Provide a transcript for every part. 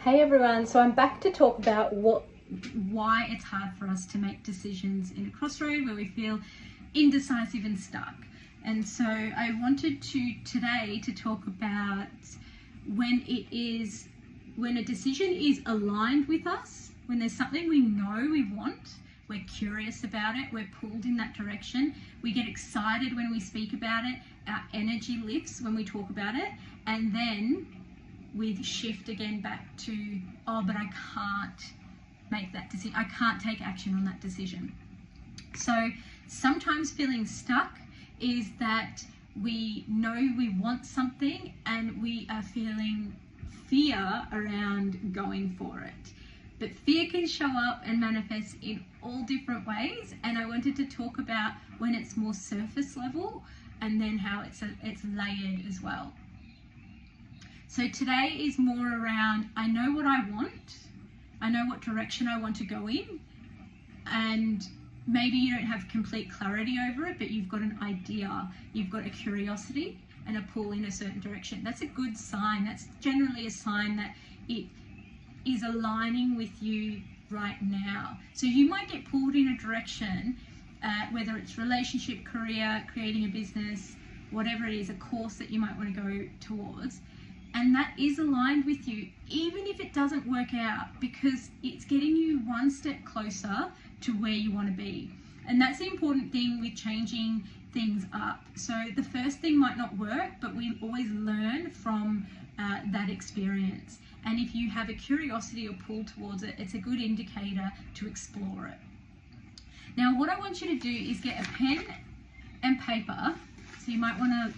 Hey everyone, so I'm back to talk about why it's hard for us to make decisions in a crossroad where we feel indecisive and stuck. And so I wanted today to talk about when a decision is aligned with us, when there's something we know we want, we're curious about it, we're pulled in that direction, we get excited when we speak about it, our energy lifts when we talk about it, and then we shift again back to, oh, but I can't make that decision. I can't take action on that decision. So sometimes feeling stuck is that we know we want something and we are feeling fear around going for it. But fear can show up and manifest in all different ways. And I wanted to talk about when it's more surface level and then how it's layered as well. So today is more around, I know what I want, I know what direction I want to go in, and maybe you don't have complete clarity over it, but you've got an idea, you've got a curiosity and a pull in a certain direction. That's a good sign. That's generally a sign that it is aligning with you right now. So you might get pulled in a direction, whether it's relationship, career, creating a business, whatever it is, a course that you might want to go towards. And that is aligned with you, even if it doesn't work out, because it's getting you one step closer to where you want to be. And that's the important thing with changing things up. So the first thing might not work, but we always learn from that experience. And if you have a curiosity or pull towards it, it's a good indicator to explore it. Now, what I want you to do is get a pen and paper. So you might want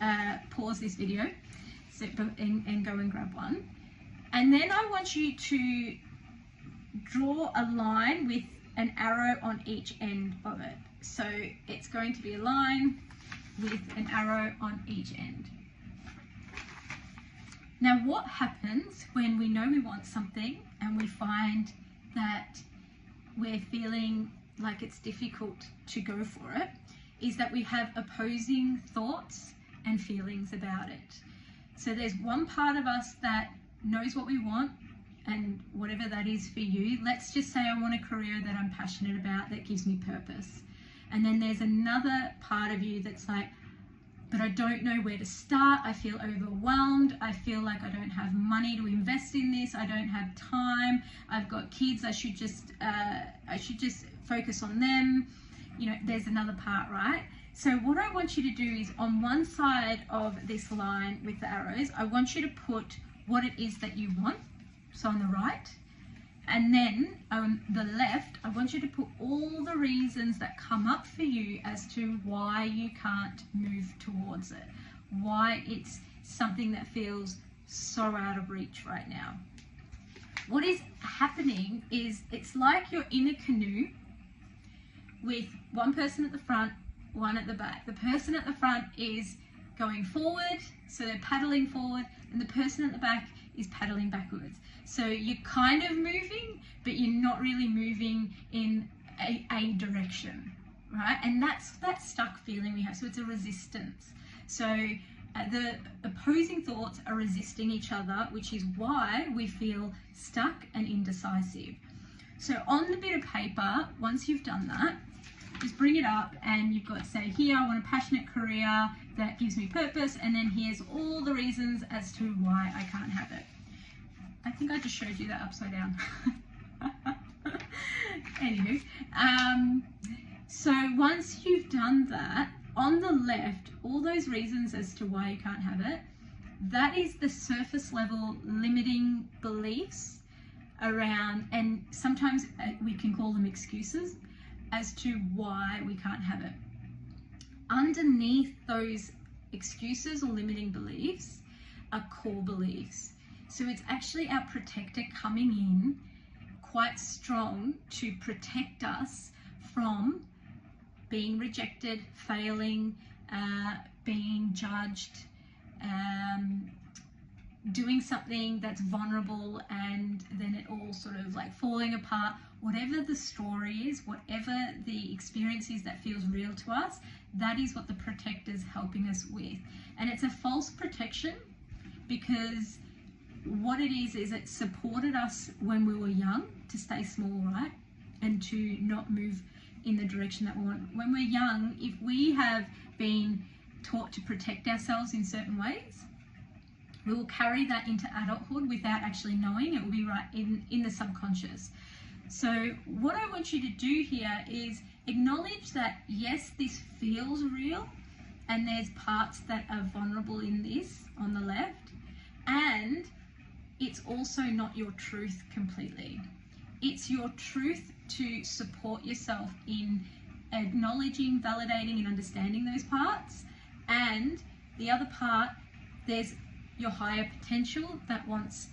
to pause this video and go and grab one. And then I want you to draw a line with an arrow on each end of it. So it's going to be a line with an arrow on each end. Now, what happens when we know we want something and we find that we're feeling like it's difficult to go for it is that we have opposing thoughts and feelings about it. So there's one part of us that knows what we want, and whatever that is for you. Let's just say I want a career that I'm passionate about, that gives me purpose. And then there's another part of you that's like, but I don't know where to start. I feel overwhelmed. I feel like I don't have money to invest in this. I don't have time. I've got kids. I should just focus on them. You know, there's another part, right? So what I want you to do is on one side of this line with the arrows, I want you to put what it is that you want, so on the right. And then on the left, I want you to put all the reasons that come up for you as to why you can't move towards it, why it's something that feels so out of reach right now. What is happening is it's like you're in a canoe with one person at the front, one at the back. The person at the front is going forward, so they're paddling forward, and the person at the back is paddling backwards. So you're kind of moving, but you're not really moving in a direction, right? And that's that stuck feeling we have. So it's a resistance. So the opposing thoughts are resisting each other, which is why we feel stuck and indecisive. So on the bit of paper, once you've done that, just bring it up and you've got, say, here, I want a passionate career that gives me purpose, and then here's all the reasons as to why I can't have it. I think I just showed you that upside down. Anywho, so once you've done that, on the left, all those reasons as to why you can't have it, that is the surface level limiting beliefs around, and sometimes we can call them excuses, as to why we can't have it. Underneath those excuses or limiting beliefs are core beliefs. So it's actually our protector coming in quite strong to protect us from being rejected, failing, being judged, doing something that's vulnerable and then it all sort of like falling apart. Whatever the story is, whatever the experience is that feels real to us, that is what the protector's helping us with. And it's a false protection because what it is it supported us when we were young to stay small, right? And to not move in the direction that we want. When we're young, if we have been taught to protect ourselves in certain ways, we will carry that into adulthood without actually knowing. It will be right in the subconscious. So what I want you to do here is acknowledge that, yes, this feels real, and there's parts that are vulnerable in this on the left, and it's also not your truth completely. It's your truth to support yourself in acknowledging, validating, and understanding those parts. And the other part, there's your higher potential that wants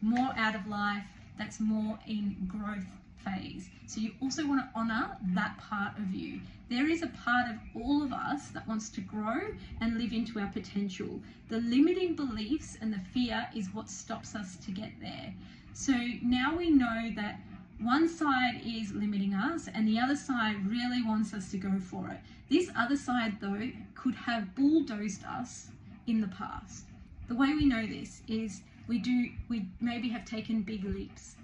more out of life, that's more in growth phase. So you also want to honor that part of you. There is a part of all of us that wants to grow and live into our potential. The limiting beliefs and the fear is what stops us to get there. So now we know that one side is limiting us and the other side really wants us to go for it. This other side, though, could have bulldozed us in the past. The way we know this is we maybe have taken big leaps,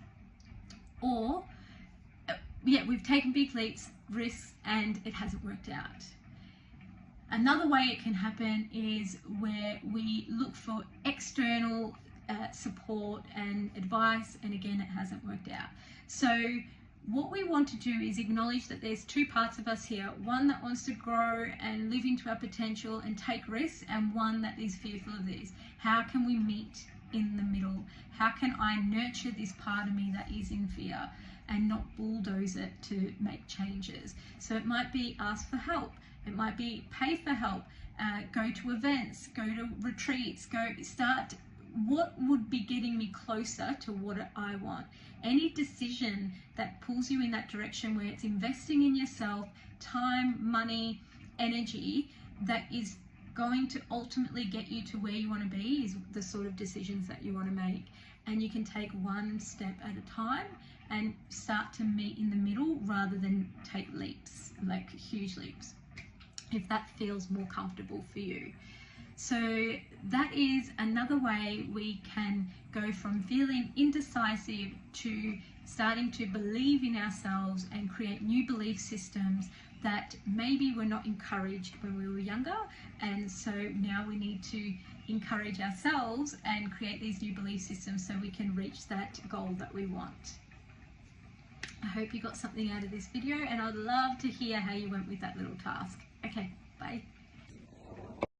or we've taken big leaps, risks, and it hasn't worked out. Another way it can happen is where we look for external support and advice, and again, it hasn't worked out. So what we want to do is acknowledge that there's two parts of us here, one that wants to grow and live into our potential and take risks, and one that is fearful of this. How can we meet in the middle? How can I nurture this part of me that is in fear and not bulldoze it to make changes? So it might be ask for help, it might be pay for help, go to events, go to retreats, start what would be getting me closer to what I want. Any decision that pulls you in that direction, where it's investing in yourself, time, money, energy, that is going to ultimately get you to where you want to be, is the sort of decisions that you want to make. And you can take one step at a time and start to meet in the middle rather than take leaps, like huge leaps, if that feels more comfortable for you. So that is another way we can go from feeling indecisive to starting to believe in ourselves and create new belief systems that maybe were not encouraged when we were younger. And so now we need to encourage ourselves and create these new belief systems so we can reach that goal that we want. I hope you got something out of this video, and I'd love to hear how you went with that little task. Okay, bye.